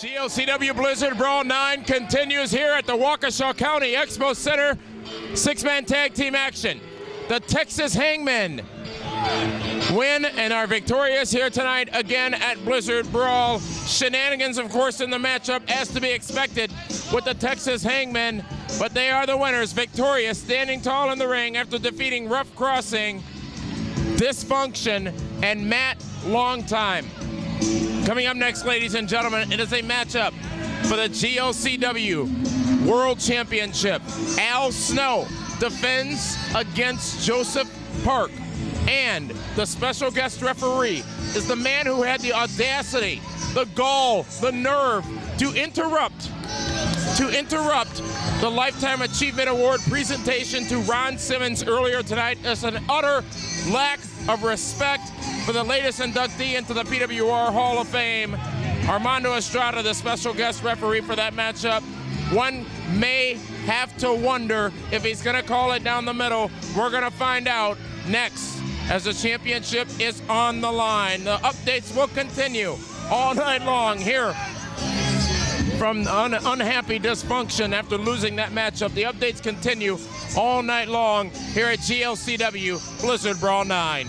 GLCW Blizzard Brawl 9 continues here at the Waukesha County Expo Center. Six-man tag team action. The Texas Hangmen win and are victorious here tonight again at Blizzard Brawl. Shenanigans, of course, in the matchup as to be expected with the Texas Hangmen, but they are the winners, victorious, standing tall in the ring after defeating Rough Crossing, Dysfunction, and Matt Longtime. Coming up next, ladies and gentlemen, it is a matchup for the GLCW World Championship. Al Snow defends against Joseph Park, and the special guest referee is the man who had the audacity, the gall, the nerve to interrupt the Lifetime Achievement Award presentation to Ron Simmons earlier tonight. It's an utter lack of respect for the latest inductee into the PWR Hall of Fame, Armando Estrada, the special guest referee for that matchup. One may have to wonder if he's gonna call it down the middle. We're gonna find out next as the championship is on the line. The updates will continue all night long here from unhappy Dysfunction after losing that matchup. The updates continue all night long here at GLCW Blizzard Brawl 9.